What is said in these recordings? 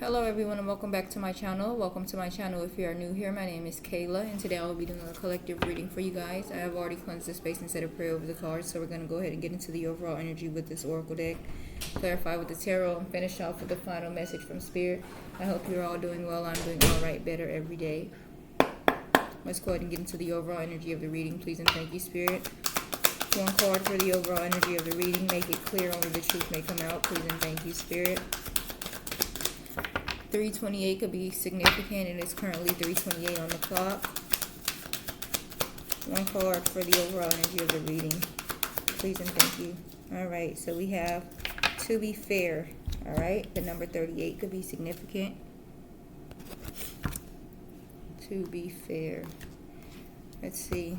Hello everyone and welcome back to my channel. Welcome to my channel if you are new here. My name is Kayla and today I will be doing a collective reading for you guys. I have already cleansed the space and said a prayer over the cards, so we're going to go ahead and get into the overall energy with this oracle deck, clarify with the tarot, and finish off with the final message from Spirit. I hope you're all doing well. I'm doing alright, better every day. Let's go ahead and get into the overall energy of the reading, please and thank you, Spirit. One card for the overall energy of the reading. Make it clear, only the truth may come out, please and thank you, Spirit. 3:28 could be significant, and it's currently 3:28 on the clock. One card for the overall energy of the reading, please and thank you. Alright, so we have to be fair. Alright, the number 38 could be significant. To be fair. Let's see.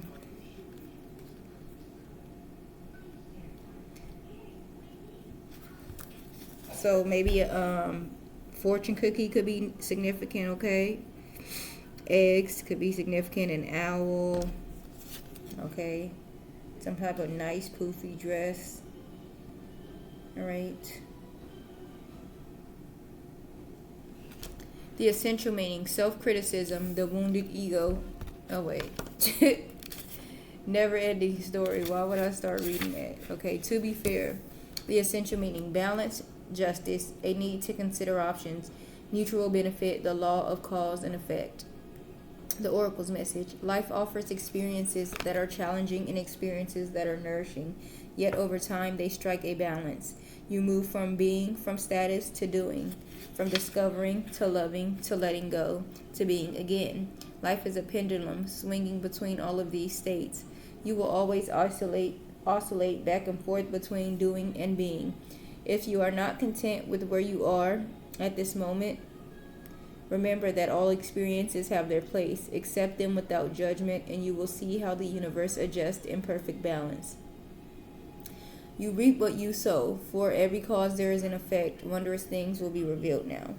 So maybe fortune cookie could be significant, okay? Eggs could be significant. An owl, okay? Some type of nice poofy dress. All right. The essential meaning: self-criticism, the wounded ego. Oh wait. Never-ending story. Why would I start reading that? Okay, to be fair. The essential meaning: balance, justice, a need to consider options, mutual benefit, the law of cause and effect. The oracle's message: life offers experiences that are challenging and experiences that are nourishing, yet over time they strike a balance. You move from being, from status to doing, from discovering to loving to letting go to being again. Life is a pendulum swinging between all of these states. You will always oscillate back and forth between doing and being. If you are not content with where you are at this moment, remember that all experiences have their place. Accept them without judgment, and you will see how the universe adjusts in perfect balance. You reap what you sow. For every cause there is an effect. Wondrous things will be revealed now.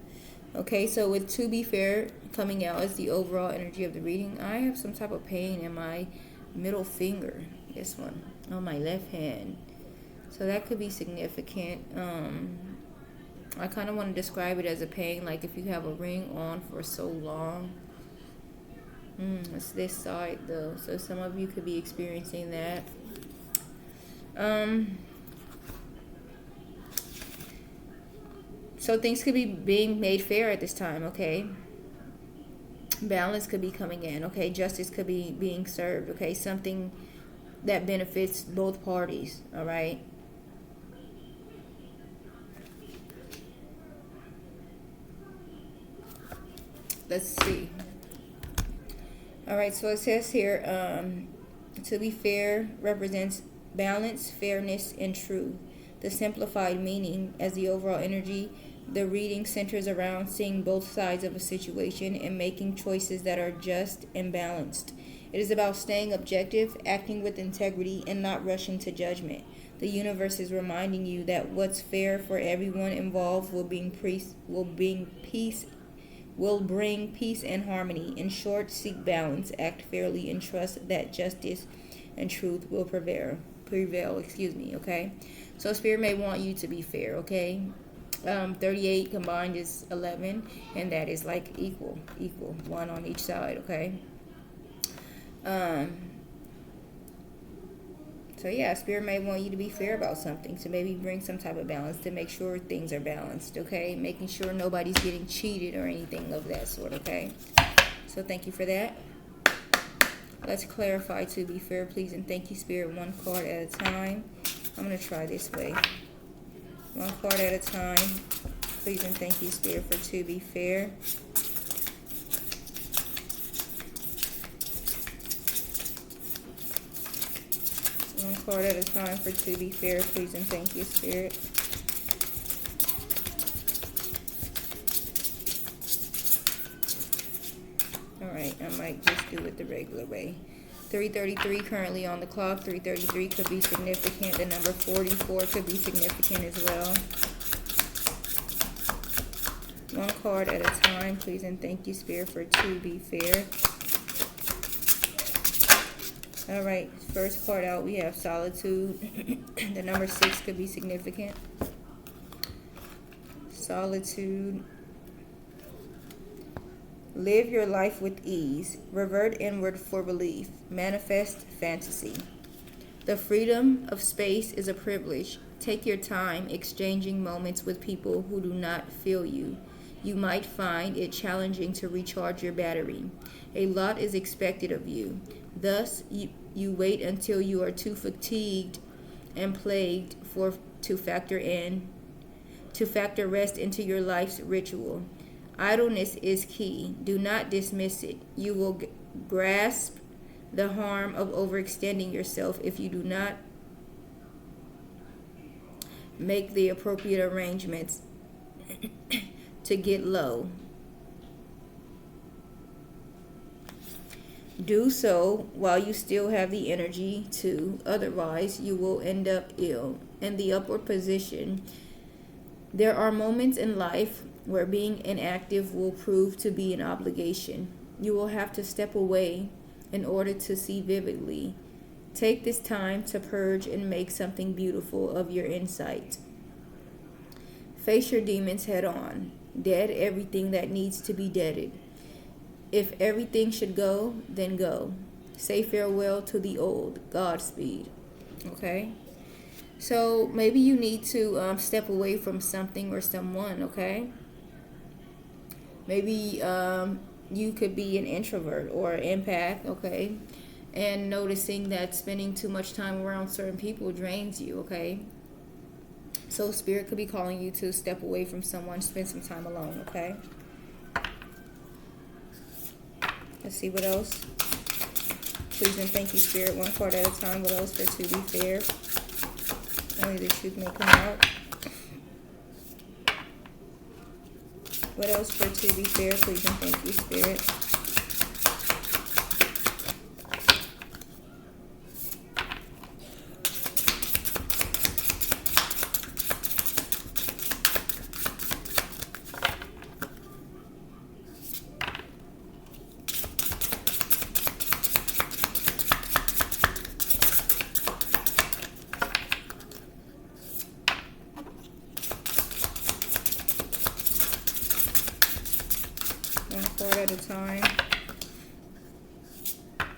Okay, so with to be fair coming out as the overall energy of the reading, I have some type of pain in my middle finger. This one on my left hand. So that could be significant. I kind of want to describe it as a pain, like if you have a ring on for so long. It's this side though, so some of you could be experiencing that. So things could be being made fair at this time, okay? Balance could be coming in, okay? Justice could be being served, okay? Something that benefits both parties, all right? Let's see. All right, so it says here, to be fair represents balance, fairness, and truth. The simplified meaning as the overall energy, the reading centers around seeing both sides of a situation and making choices that are just and balanced. It is about staying objective, acting with integrity, and not rushing to judgment. The universe is reminding you that what's fair for everyone involved will bring peace and harmony. In short, seek balance, act fairly, and trust that justice and truth will prevail, okay? So Spirit may want you to be fair, okay? 38 combined is 11, and that is like equal, one on each side, okay? So yeah, Spirit may want you to be fair about something, to maybe bring some type of balance, to make sure things are balanced, okay? Making sure nobody's getting cheated or anything of that sort, okay? So thank you for that. Let's clarify to be fair, please, and thank you, Spirit, one card at a time. I'm going to try this way. One card at a time. Please and thank you, Spirit, for to be fair. One card at a time for to be fair, please and thank you, Spirit. Alright, I might just do it the regular way. 3:33 currently on the clock. 3:33 could be significant. The number 44 could be significant as well. One card at a time, please and thank you, Spirit, for to be fair. All right, first card out, we have solitude. The number 6 could be significant. Solitude. Live your life with ease. Revert inward for relief. Manifest fantasy. The freedom of space is a privilege. Take your time exchanging moments with people who do not feel you. You might find it challenging to recharge your battery. A lot is expected of you. Thus, you wait until you are too fatigued and plagued to factor rest into your life's ritual. Idleness is key. Do not dismiss it. You will grasp the harm of overextending yourself if you do not make the appropriate arrangements to get low. Do so while you still have the energy to, otherwise, you will end up ill. In the upward position, there are moments in life where being inactive will prove to be an obligation. You will have to step away in order to see vividly. Take this time to purge and make something beautiful of your insight. Face your demons head on. Dead everything that needs to be deaded. If everything should go, then go. Say farewell to the old. Godspeed. Okay? So maybe you need to step away from something or someone, okay? Maybe you could be an introvert or an empath, okay? And noticing that spending too much time around certain people drains you, okay? So Spirit could be calling you to step away from someone, spend some time alone, okay? Let's see what else. Please and thank you, Spirit. One card at a time. What else for To Be Fair? Only the truth may come out. What else for To Be Fair? Please and thank you, Spirit. One card at a time.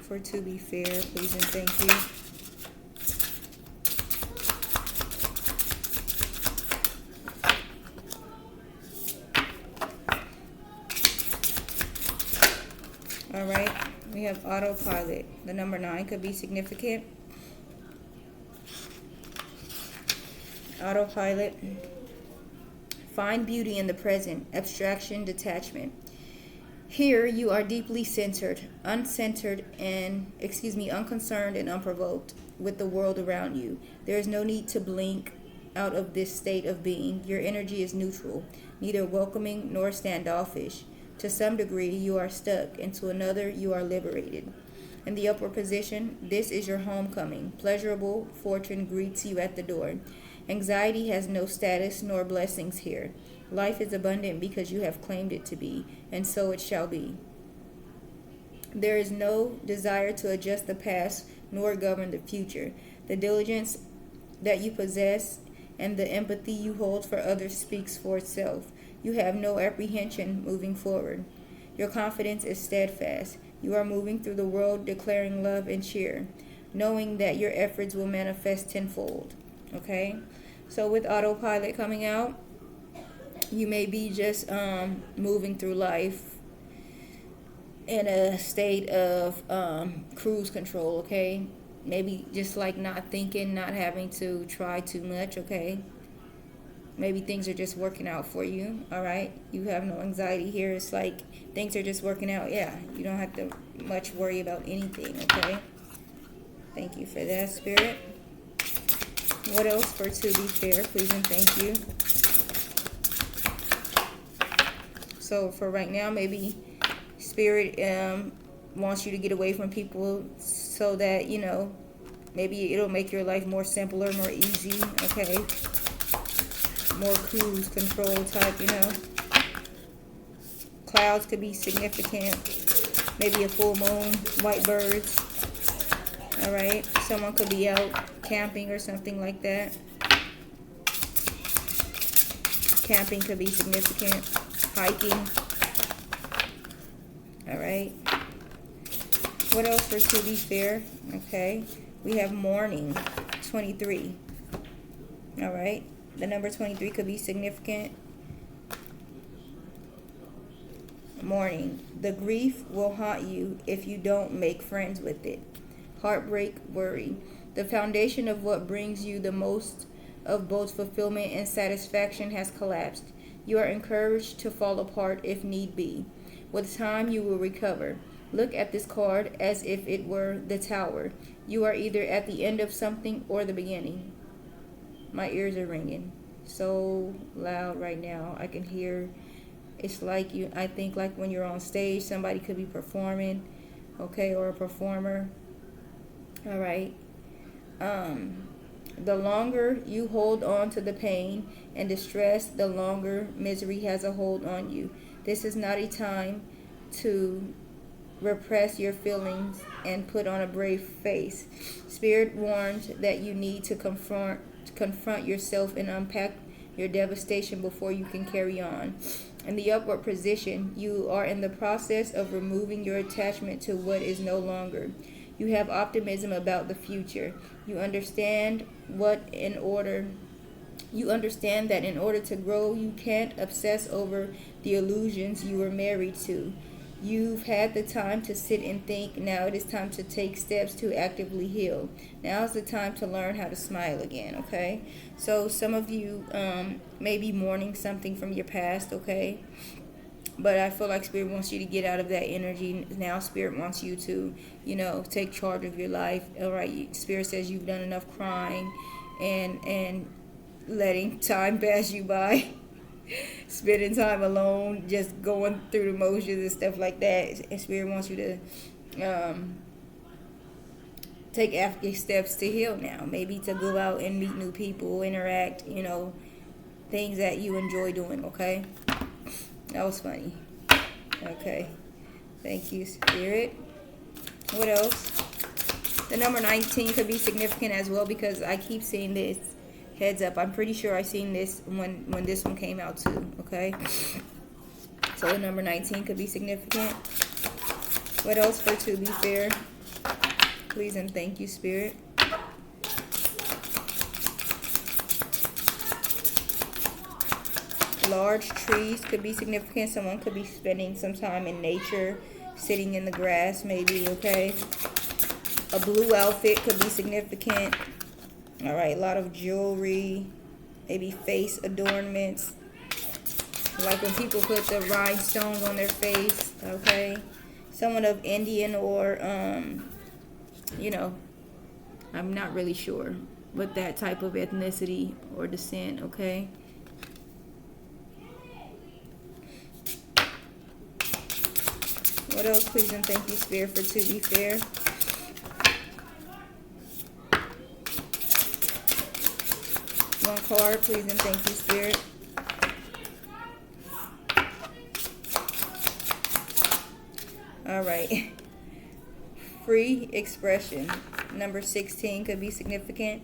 For To Be Fair, please and thank you. All right, we have autopilot. The number 9 could be significant. Autopilot. Find beauty in the present. Abstraction, detachment. Here you are deeply unconcerned and unprovoked with the world around you. There is no need to blink out of this state of being. Your energy is neutral, neither welcoming nor standoffish. To some degree, you are stuck, and to another, you are liberated. In the upward position, this is your homecoming. Pleasurable fortune greets you at the door. Anxiety has no status nor blessings here. Life is abundant because you have claimed it to be, and so it shall be. There is no desire to adjust the past nor govern the future. The diligence that you possess and the empathy you hold for others speaks for itself. You have no apprehension moving forward. Your confidence is steadfast. You are moving through the world declaring love and cheer, knowing that your efforts will manifest tenfold. Okay? So with autopilot coming out, you may be just moving through life in a state of cruise control, okay? Maybe just like not thinking, not having to try too much, okay? Maybe things are just working out for you, all right? You have no anxiety here. It's like things are just working out. Yeah, you don't have to much worry about anything, okay? Thank you for that, Spirit. What else for To Be Fair? Please and thank you. So for right now, maybe Spirit wants you to get away from people so that, you know, maybe it'll make your life more simpler, more easy, okay? More cruise control type, you know. Clouds could be significant. Maybe a full moon, white birds. All right. Someone could be out camping or something like that. Camping could be significant. Hiking. All right. What else for to be fair? Okay. We have morning, 23. All right. The number 23 could be significant. Morning. The grief will haunt you if you don't make friends with it. Heartbreak, worry. The foundation of what brings you the most of both fulfillment and satisfaction has collapsed. You are encouraged to fall apart if need be. With time, you will recover. Look at this card as if it were the tower. You are either at the end of something or the beginning. My ears are ringing so loud right now. I can hear. It's like you. I think like when you're on stage, somebody could be performing, okay, or a performer. All right. The longer you hold on to the pain and distress, the longer misery has a hold on you. This is not a time to repress your feelings and put on a brave face. Spirit warns that you need to confront yourself and unpack your devastation before you can carry on. In the upward position, you are in the process of removing your attachment to what is no longer. You have optimism about the future. You understand that in order to grow, you can't obsess over the illusions you were married to. You've had the time to sit and think. Now it is time to take steps to actively heal. Now is the time to learn how to smile again, okay? So some of you may be mourning something from your past, okay? But I feel like Spirit wants you to get out of that energy. Now Spirit wants you to, take charge of your life. All right, Spirit says you've done enough crying and letting time pass you by. Spending time alone, just going through the motions and stuff like that. And Spirit wants you to take active steps to heal now. Maybe to go out and meet new people, interact, things that you enjoy doing, okay? That was funny. Okay. Thank you, Spirit. What else? The number 19 could be significant as well because I keep seeing this. Heads up, I'm pretty sure I seen this when this one came out too, okay? So the number 19 could be significant. What else for to be fair? Please and thank you, Spirit. Large trees could be significant. Someone could be spending some time in nature, sitting in the grass maybe, okay? A blue outfit could be significant. All right, a lot of jewelry, maybe face adornments, like when people put the rhinestones on their face, okay? Someone of Indian or, I'm not really sure, but that type of ethnicity or descent, okay? What else, please and thank you, Spirit, for to be fair? One card, please and thank you, Spirit. All right. Free expression. Number 16 could be significant.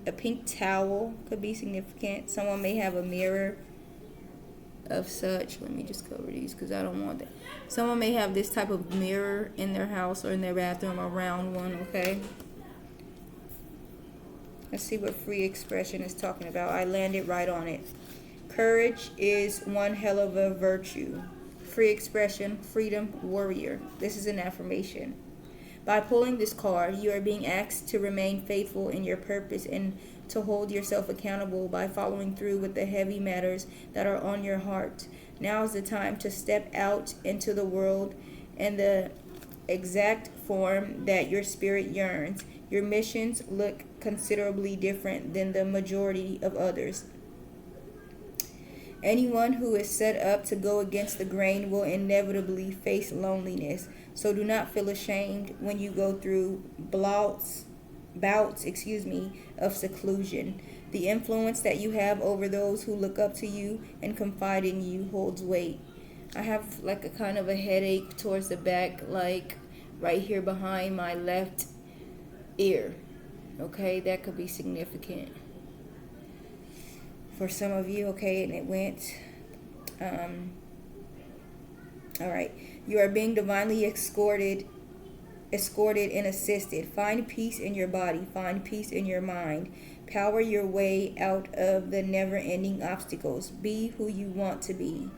A pink towel could be significant. Someone may have a mirror of such. Let me just cover these because I don't want that. Someone may have this type of mirror in their house or in their bathroom, a round one, okay? Let's see what free expression is talking about. I landed right on it. Courage is one hell of a virtue. Free expression, freedom, warrior. This is an affirmation. By pulling this card, you are being asked to remain faithful in your purpose and to hold yourself accountable by following through with the heavy matters that are on your heart. Now is the time to step out into the world in the exact form that your spirit yearns. Your missions look considerably different than the majority of others. Anyone who is set up to go against the grain will inevitably face loneliness. So do not feel ashamed when you go through bouts of seclusion. The influence that you have over those who look up to you and confide in you holds weight. I have like a kind of a headache towards the back, like right here behind my left ear. Okay, that could be significant for some of you, okay, and it went. All right. You are being divinely escorted and assisted. Find peace in your body. Find peace in your mind. Power your way out of the never-ending obstacles. Be who you want to be.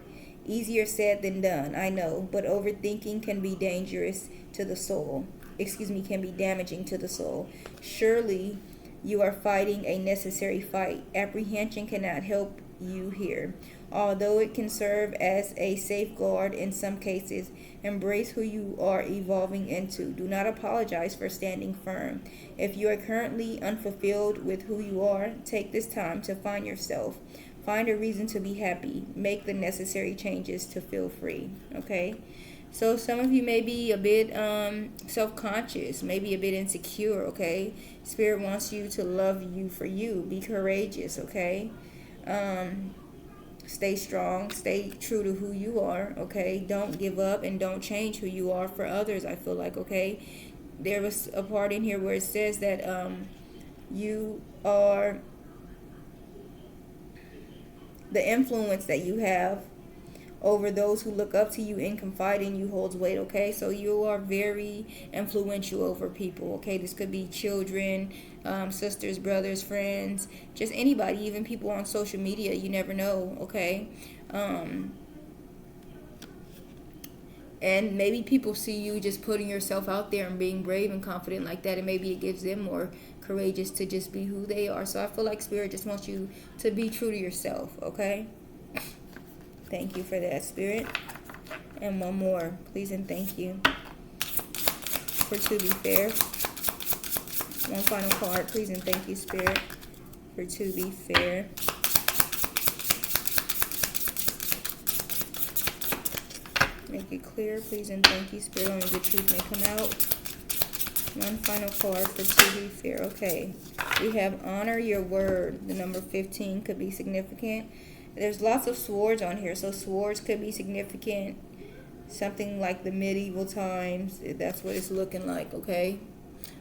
Easier said than done, I know, but overthinking can be dangerous to the soul. Can be damaging to the soul. Surely you are fighting a necessary fight. Apprehension cannot help you here. Although it can serve as a safeguard in some cases, embrace who you are evolving into. Do not apologize for standing firm. If you are currently unfulfilled with who you are, take this time to find yourself. Find a reason to be happy. Make the necessary changes to feel free. Okay? So some of you may be a bit self-conscious, maybe a bit insecure, okay? Spirit wants you to love you for you. Be courageous, okay? Stay strong, stay true to who you are, okay? Don't give up and don't change who you are for others, I feel like, okay? There was a part in here where it says that you are, the influence that you have over those who look up to you and confide in you holds weight, okay? So you are very influential over people, okay? This could be children, sisters, brothers, friends, just anybody, even people on social media. You never know, okay? And maybe people see you just putting yourself out there and being brave and confident like that, and maybe it gives them more courageous to just be who they are. So I feel like Spirit just wants you to be true to yourself, okay? Thank you for that, Spirit. And one more, please and thank you. For To Be Fair. One final card, please and thank you, Spirit. For To Be Fair. Make it clear, please and thank you, Spirit. Only the truth may come out. One final card for To Be Fair. Okay. We have honor your word. The number 15 could be significant. There's lots of swords on here, so swords could be significant. Something like the medieval times. That's what it's looking like, okay?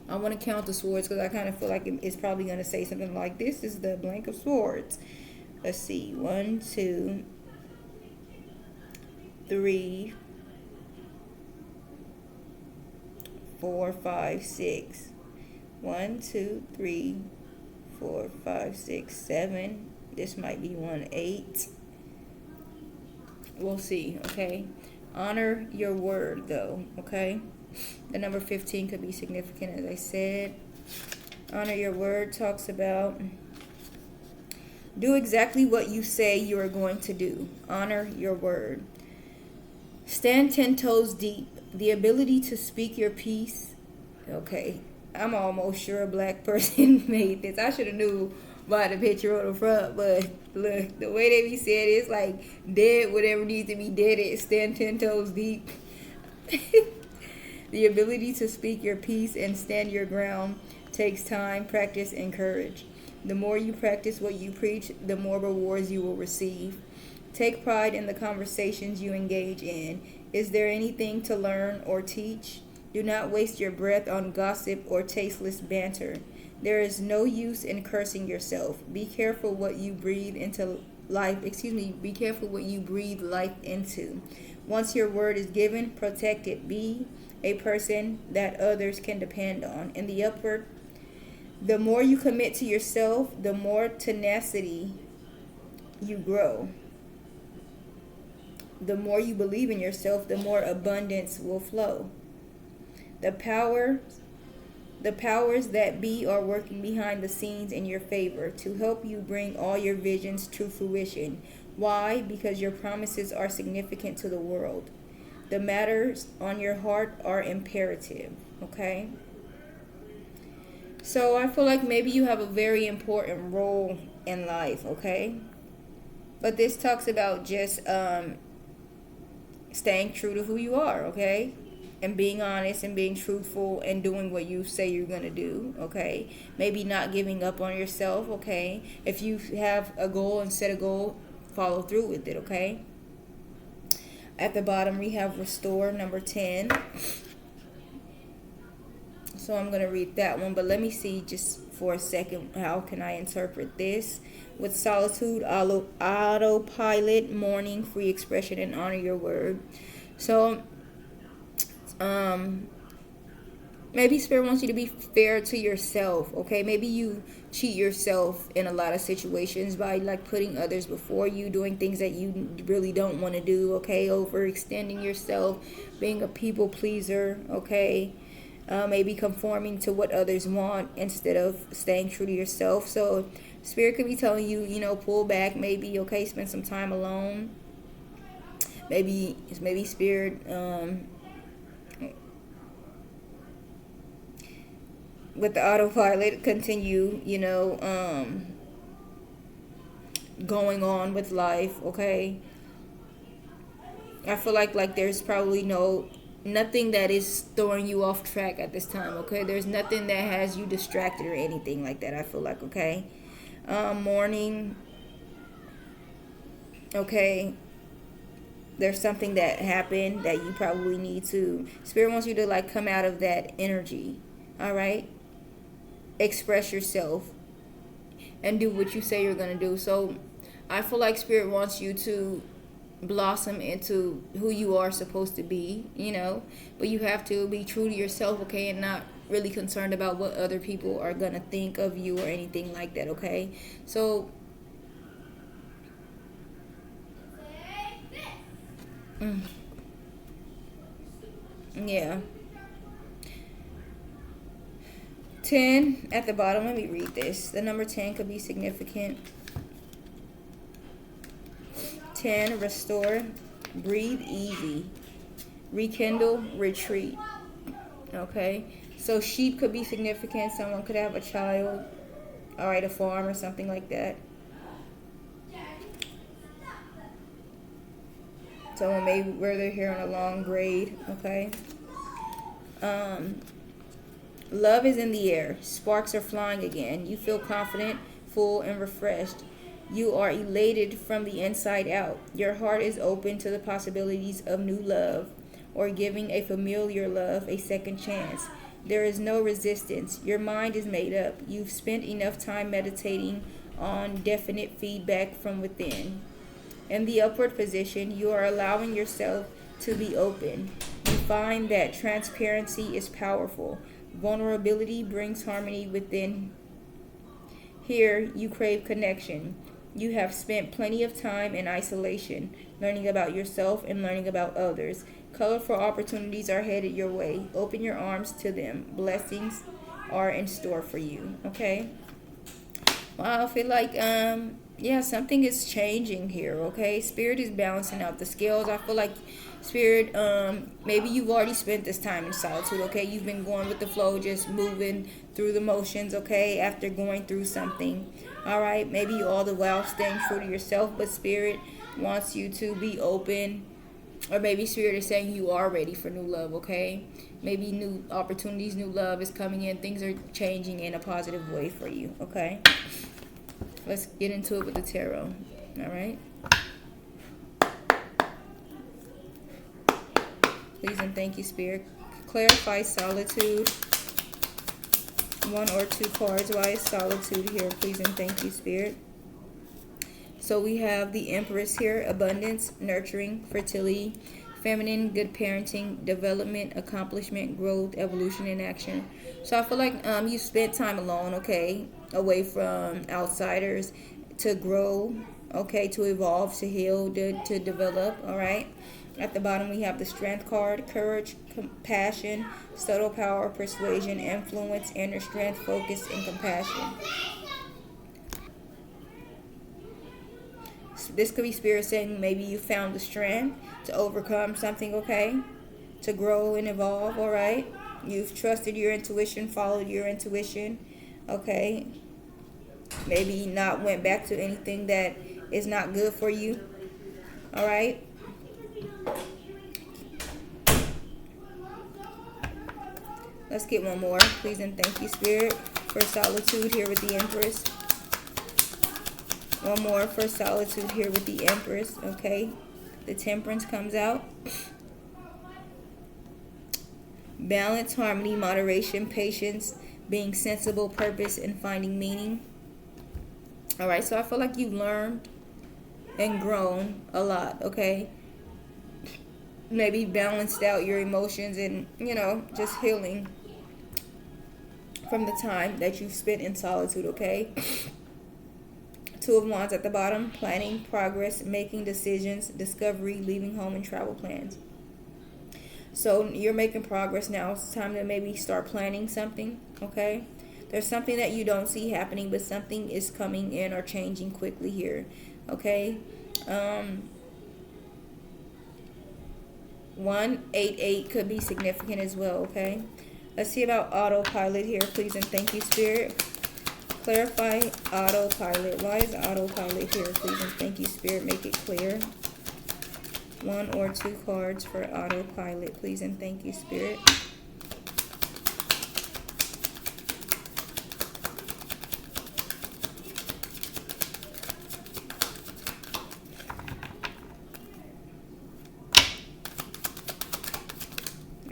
I want to count the swords because I kind of feel like it's probably going to say something like, this is the blank of swords. Let's see. 1, 2, 3, 4, 5, 6. 1, 2, 3, 4, 5, 6, 7. This might be 1, 8. We'll see, okay? Honor your word, though, okay? The number 15 could be significant, as I said. Honor your word talks about do exactly what you say you are going to do. Honor your word. Stand 10 toes deep. The ability to speak your piece. Okay, I'm almost sure a black person made this. I should have knew by the picture on the front, but look, the way they be said it's like dead whatever needs to be deaded. Stand 10 toes deep. The ability to speak your piece and stand your ground takes time, practice, and courage. The more you practice what you preach, the more rewards you will receive. Take pride in the conversations you engage in. Is there anything to learn or teach? Do not waste your breath on gossip or tasteless banter. There is no use in cursing yourself. Be careful what you breathe into life. Be careful what you breathe life into. Once your word is given, protect it. Be a person that others can depend on. In the upward, the more you commit to yourself, the more tenacity you grow. The more you believe in yourself, the more abundance will flow. The powers that be are working behind the scenes in your favor to help you bring all your visions to fruition. Why? Because your promises are significant to the world. The matters on your heart are imperative, okay? So I feel like maybe you have a very important role in life, okay? But this talks about just staying true to who you are, okay? And being honest and being truthful and doing what you say you're going to do, okay? Maybe not giving up on yourself, okay? If you have a goal and set a goal, follow through with it, okay? At the bottom, we have restore, number 10. So I'm going to read that one, but let me see just for a second, how can I interpret this? With solitude, autopilot, mourning, free expression, and honor your word. So Um, maybe Spirit wants you to be fair to yourself, okay? Maybe you cheat yourself in a lot of situations by like putting others before you, doing things that you really don't want to do, okay? Overextending yourself, being a people pleaser, okay? Maybe conforming to what others want instead of staying true to yourself. So Spirit could be telling you, pull back, maybe, okay? Spend some time alone. Maybe Spirit with the autopilot continue, going on with life, okay? I feel like there's probably nothing that is throwing you off track at this time, okay? There's nothing that has you distracted or anything like that, I feel like, okay? Mourning, okay? There's something that happened that you probably need to, Spirit wants you to like come out of that energy, all right? Express yourself and do what you say you're going to do. So I feel like Spirit wants you to blossom into who you are supposed to be, but you have to be true to yourself, okay, and not really concerned about what other people are going to think of you or anything like that, okay? So yeah. 10 at the bottom. Let me read this. The number 10 could be significant. 10, restore, breathe easy, rekindle, retreat. Okay, so sheep could be significant. Someone could have a child, all right, a farm or something like that. Someone may wear their hair on a long braid. Okay. Love is in the air. Sparks are flying again. You feel confident, full, and refreshed. You are elated from the inside out. Your heart is open to the possibilities of new love or giving a familiar love a second chance. There is no resistance. Your mind is made up. You've spent enough time meditating on definite feedback from within. In the upward position, you are allowing yourself to be open. You find that transparency is powerful. Vulnerability brings harmony within. Here, you crave connection. You have spent plenty of time in isolation, learning about yourself and learning about others. Colorful opportunities are headed your way. Open your arms to them. Blessings are in store for you. Okay? Well, I feel like something is changing here, okay? Spirit is balancing out the scales. I feel like Spirit, maybe you've already spent this time in solitude, okay? You've been going with the flow, just moving through the motions, okay, after going through something. All right, maybe you all the while staying true to yourself, but Spirit wants you to be open, or maybe Spirit is saying you are ready for new love, okay? Maybe new opportunities, new love is coming in. Things are changing in a positive way for you, okay? Let's get into it with the tarot, all right? Please and thank you, Spirit. Clarify solitude. 1 or 2 cards. Why is solitude here? Please and thank you, Spirit. So we have the Empress here. Abundance, nurturing, fertility, feminine, good parenting, development, accomplishment, growth, evolution, and action. So I feel like you spent time alone, okay, away from outsiders to grow, okay, to evolve, to heal, to develop, all right? At the bottom, we have the Strength card, courage, compassion, subtle power, persuasion, influence, inner strength, focus, and compassion. This could be Spirit saying maybe you found the strength to overcome something, okay? To grow and evolve, all right? You've trusted your intuition, followed your intuition, okay? Maybe not went back to anything that is not good for you, all right? Let's get one more. Please and thank you, Spirit, for solitude here with the Empress. One more for solitude here with the Empress, okay? The Temperance comes out. Balance, harmony, moderation, patience, being sensible, purpose, and finding meaning. All right, so I feel like you've learned and grown a lot, okay? maybe balanced out your emotions and, just healing from the time that you've spent in solitude, okay? Two of Wands at the bottom, planning, progress, making decisions, discovery, leaving home, and travel plans. So you're making progress now. It's time to maybe start planning something, okay? There's something that you don't see happening, but something is coming in or changing quickly here, okay? 188 could be significant as well, okay? Let's see about autopilot here, please and thank you, Spirit. Clarify autopilot. Why is autopilot here, please and thank you, Spirit? Make it clear. 1 or 2 cards for autopilot, please and thank you, Spirit.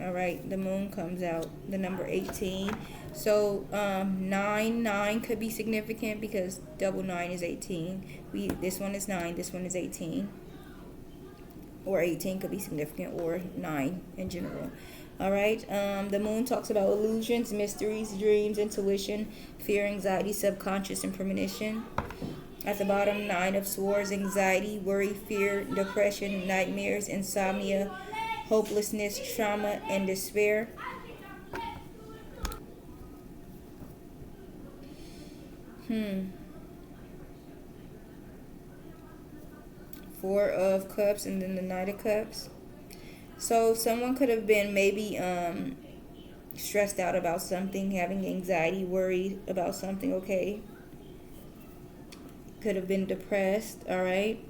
All right, the moon comes out, the number 18. So 9 could be significant because double 9 is 18. This one is 9, this one is 18. Or 18 could be significant, or 9 in general. All right, the moon talks about illusions, mysteries, dreams, intuition, fear, anxiety, subconscious, and premonition. At the bottom, 9 of Swords, anxiety, worry, fear, depression, nightmares, insomnia, hopelessness, trauma, and despair. Four of Cups and then the Knight of Cups. So someone could have been maybe stressed out about something, having anxiety, worried about something, okay? Could have been depressed, all right?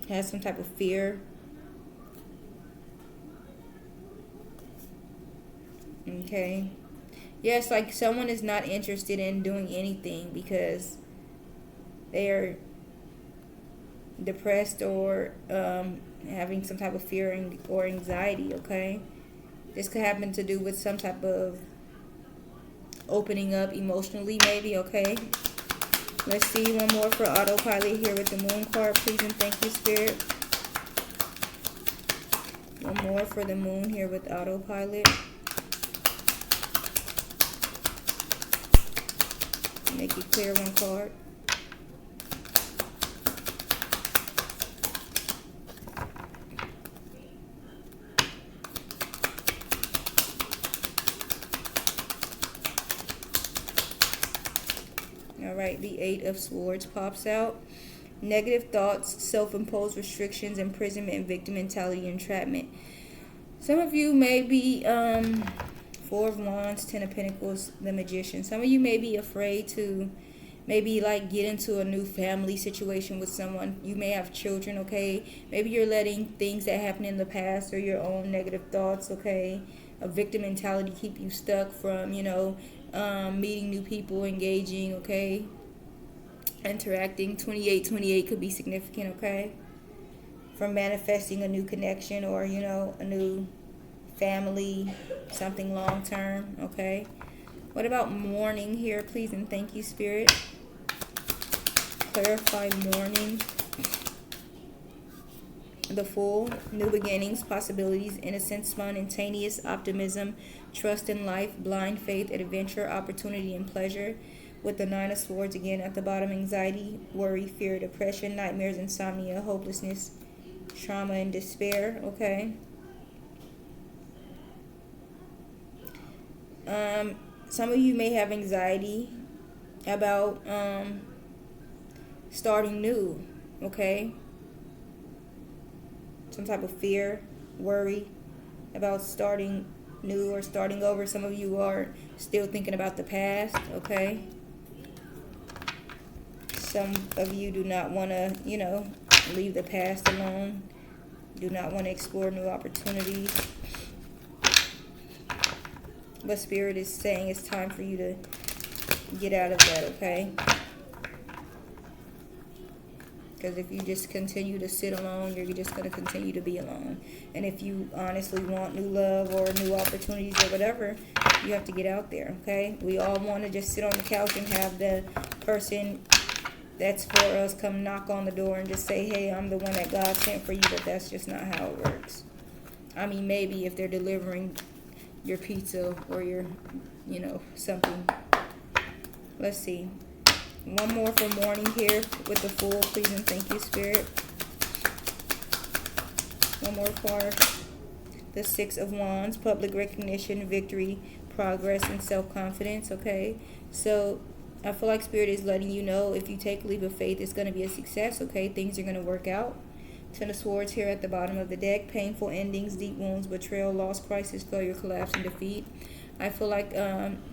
Has some type of fear. Okay. Yes, like someone is not interested in doing anything because they're depressed or having some type of fear or anxiety, okay? This could happen to do with some type of opening up emotionally, maybe, okay? Let's see one more for autopilot here with the moon card, please and thank you, Spirit. One more for the moon here with autopilot. Make it clear, one card. All right, the 8 of Swords pops out. Negative thoughts, self-imposed restrictions, imprisonment, victim mentality, entrapment. Some of you may be 4 of Wands, 10 of Pentacles, the Magician. Some of you may be afraid to maybe like get into a new family situation with someone. You may have children, okay? Maybe you're letting things that happened in the past or your own negative thoughts, okay? A victim mentality keep you stuck from, meeting new people, engaging, okay? Interacting. 28 could be significant, okay? From manifesting a new connection or, a new family, something long term, okay? What about mourning here, please and thank you, Spirit? Clarify mourning. The Fool, new beginnings, possibilities, innocence, spontaneous optimism, trust in life, blind faith, adventure, opportunity, and pleasure. With the 9 of Swords again at the bottom, anxiety, worry, fear, depression, nightmares, insomnia, hopelessness, trauma, and despair, okay? Some of you may have anxiety about starting new, okay? Some type of fear, worry about starting new or starting over. Some of you are still thinking about the past, okay? Some of you do not want to, leave the past alone. Do not want to explore new opportunities. But Spirit is saying it's time for you to get out of that, okay? Because if you just continue to sit alone, you're just going to continue to be alone. And if you honestly want new love or new opportunities or whatever, you have to get out there, okay? We all want to just sit on the couch and have the person that's for us come knock on the door and just say, hey, I'm the one that God sent for you, but that's just not how it works. I mean, maybe if they're delivering your pizza or your, something. Let's see. One more for morning here with the Fool. Please and thank you, Spirit. One more card. The Six of Wands. Public recognition, victory, progress, and self-confidence. Okay. So I feel like Spirit is letting you know if you take a leap of faith, it's going to be a success. Okay. Things are going to work out. Ten of Swords here at the bottom of the deck. Painful endings, deep wounds, betrayal, loss, crisis, failure, collapse, and defeat. I feel like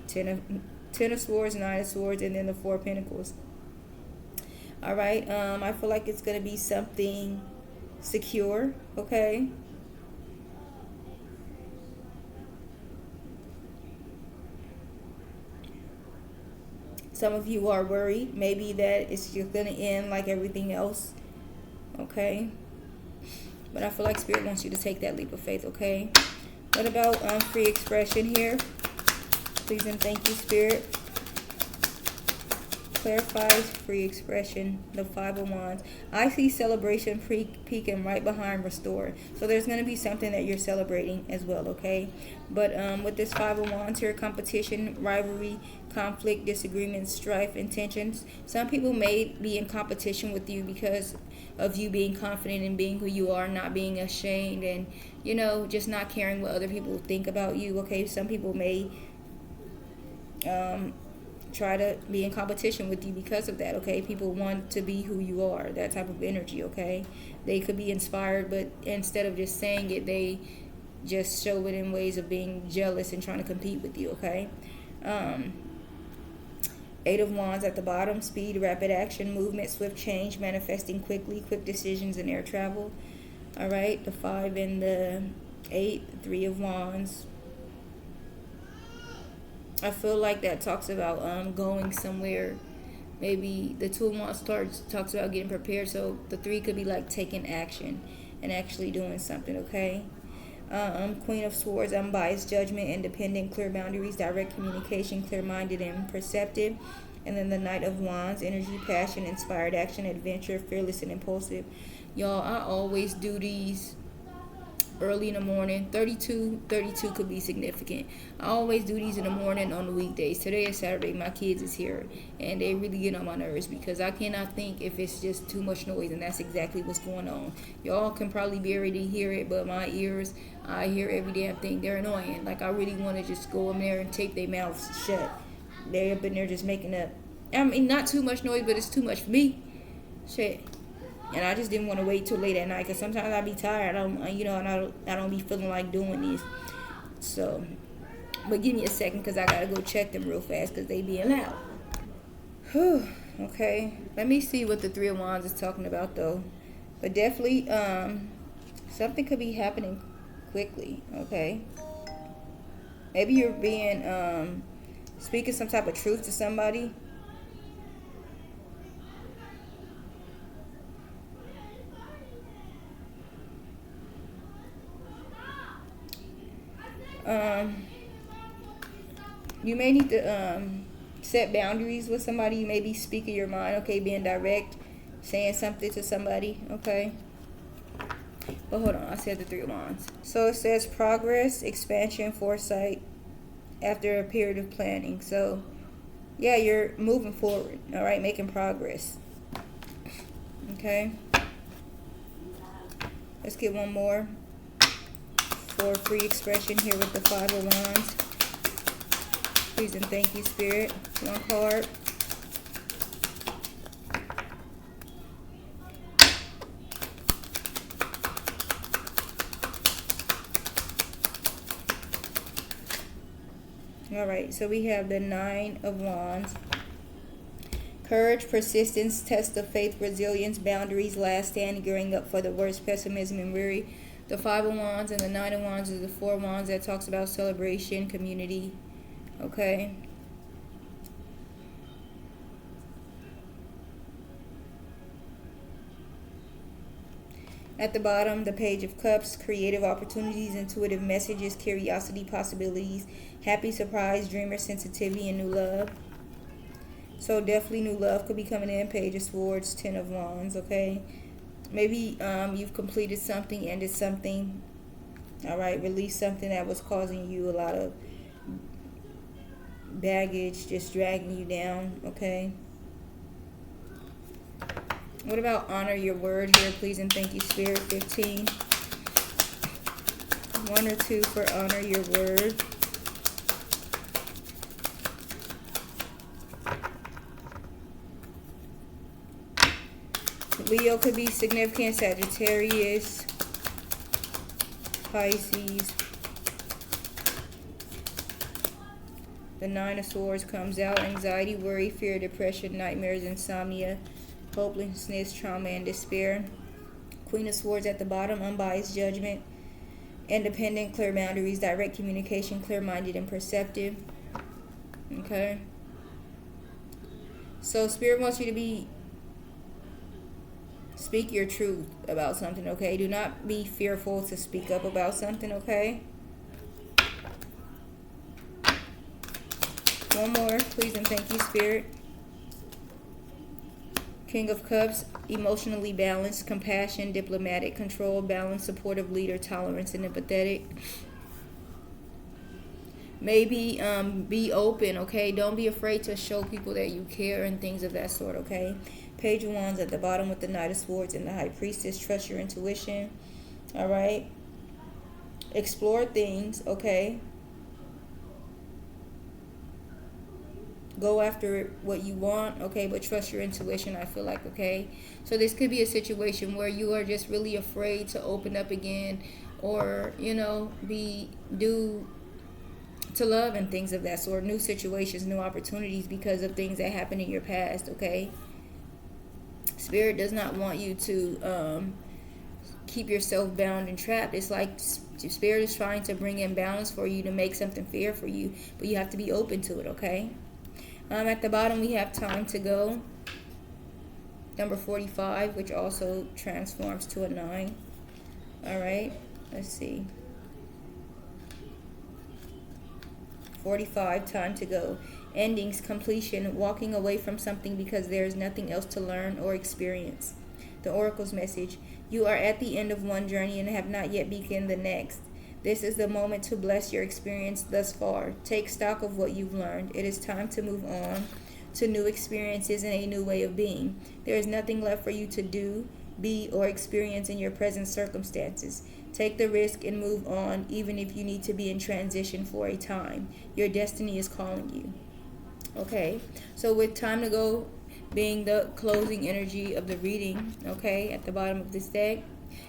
Ten of Swords, Nine of Swords, and then the Four of Pentacles. All right. I feel like it's going to be something secure. Okay. Some of you are worried. Maybe that it's just going to end like everything else. Okay. But I feel like Spirit wants you to take that leap of faith. Okay. What about free expression here? Please and thank you, Spirit. Clarifies free expression. The Five of Wands. I see celebration peaking right behind restore. So there's going to be something that you're celebrating as well, okay? But with this Five of Wands here, competition, rivalry, conflict, disagreements, strife, and tensions. Some people may be in competition with you because of you being confident in being who you are, not being ashamed, and, just not caring what other people think about you, okay? Some people may try to be in competition with you because of that, okay? People want to be who you are, that type of energy, okay? They could be inspired, but instead of just saying it, they just show it in ways of being jealous and trying to compete with you, okay? Eight of Wands at the bottom. Speed, rapid action, movement, swift change, manifesting quickly, quick decisions, and air travel. All right, the 5 and the 8, Three of Wands. I feel like that talks about going somewhere. Maybe the Two of Wands talks about getting prepared. So the 3 could be like taking action and actually doing something, okay? Queen of Swords, unbiased judgment, independent, clear boundaries, direct communication, clear-minded and perceptive. And then the Knight of Wands, energy, passion, inspired action, adventure, fearless and impulsive. Y'all, I always do these early in the morning. 32 could be significant. I always do these in the morning on the weekdays. Today is Saturday. My kids is here, and they really get on my nerves because I cannot think if it's just too much noise, and that's exactly what's going on. Y'all can probably barely hear it, but my ears, I hear every damn thing. They're annoying. Like, I really want to just go in there and tape their mouths shut. They're up in there just making up. I mean, not too much noise, but it's too much for me. Shit. And I just didn't want to wait till late at night because sometimes I be tired. And I don't be feeling like doing this. So, but give me a second because I gotta go check them real fast because they being loud. Whew. Okay. Let me see what the Three of Wands is talking about though. But definitely, something could be happening quickly. Okay. Maybe you're being speaking some type of truth to somebody. You may need to set boundaries with somebody. You may be speaking your mind, okay, being direct, saying something to somebody, okay. But hold on, I said the Three of Wands. So it says progress, expansion, foresight after a period of planning. So yeah, you're moving forward, all right, making progress. Okay. Let's get one more for free expression here with the Five of Wands. Please and thank you, Spirit. One card. All right, so we have the Nine of Wands. Courage, persistence, test of faith, resilience, boundaries, last stand, gearing up for the worst, pessimism, and weary. The Five of Wands and the Nine of Wands is the Four of Wands that talks about celebration, community. Okay. At the bottom, the Page of Cups, creative opportunities, intuitive messages, curiosity, possibilities, happy surprise, dreamer, sensitivity, and new love. So definitely new love could be coming in. Page of Swords, Ten of Wands, okay? Maybe you've completed something, ended something, all right? Released something that was causing you a lot of baggage, just dragging you down, okay? What about honor your word here, please and thank you, Spirit? 15. 1 or 2 for honor your word. Leo could be significant. Sagittarius, Pisces. The 9 of Swords comes out. Anxiety, worry, fear, depression, nightmares, insomnia, hopelessness, trauma, and despair. Queen of Swords at the bottom. Unbiased judgment, independent, clear boundaries, direct communication, clear-minded and perceptive. Okay. So Spirit wants you to speak your truth about something, okay? Do not be fearful to speak up about something, okay? One more, please and thank you, Spirit. King of Cups, emotionally balanced, compassion, diplomatic, control, balanced, supportive leader, tolerance, and empathetic. Maybe be open, okay? Don't be afraid to show people that you care and things of that sort, okay? Page of Wands at the bottom with the Knight of Swords and the High Priestess. Trust your intuition, all right? Explore things, okay? Go after what you want, okay? But trust your intuition, I feel like, okay? So this could be a situation where you are just really afraid to open up again, or, you know, to love and things of that sort. New situations, new opportunities because of things that happened in your past, okay? Spirit does not want you to keep yourself bound and trapped. It's like Spirit is trying to bring in balance for you to make something fair for you, but you have to be open to it, okay? At the bottom, we have time to go. Number 45, which also transforms to a 9. All right, let's see. 45, time to go. Endings, completion, walking away from something because there is nothing else to learn or experience. The Oracle's message: you are at the end of one journey and have not yet begun the next. This is the moment to bless your experience thus far. Take stock of what you've learned. It is time to move on to new experiences and a new way of being. There is nothing left for you to do, be, or experience in your present circumstances. Take the risk and move on, even if you need to be in transition for a time. Your destiny is calling you. Okay, so with time to go being the closing energy of the reading, okay, at the bottom of this deck,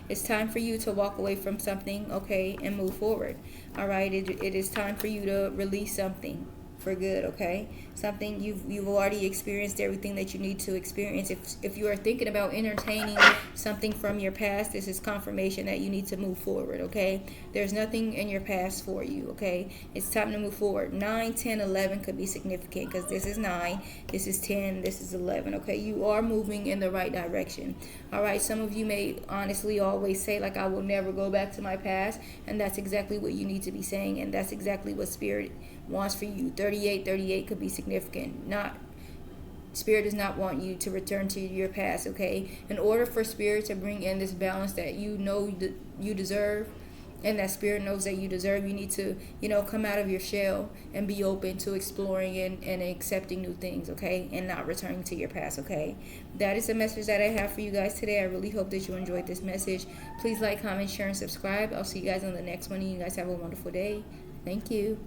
it's time for you to walk away from something, okay, and move forward. All right, it is time for you to release something for good, okay? Something you've already experienced everything that you need to experience. If you are thinking about entertaining something from your past, this is confirmation that you need to move forward, okay? There's nothing in your past for you, okay? It's time to move forward. 9, 10, 11 could be significant because this is 9, this is 10, this is 11, okay? You are moving in the right direction. All right, some of you may honestly always say, like, I will never go back to my past, and that's exactly what you need to be saying, and that's exactly what Spirit wants for you. 38 could be significant. Spirit does not want you to return to your past, okay? In order for Spirit to bring in this balance that you know that you deserve, and that Spirit knows that you deserve, you need to, come out of your shell and be open to exploring and accepting new things, okay? And not returning to your past, okay? That is the message that I have for you guys today. I really hope that you enjoyed this message. Please like, comment, share, and subscribe. I'll see you guys on the next one, and you guys have a wonderful day. Thank you.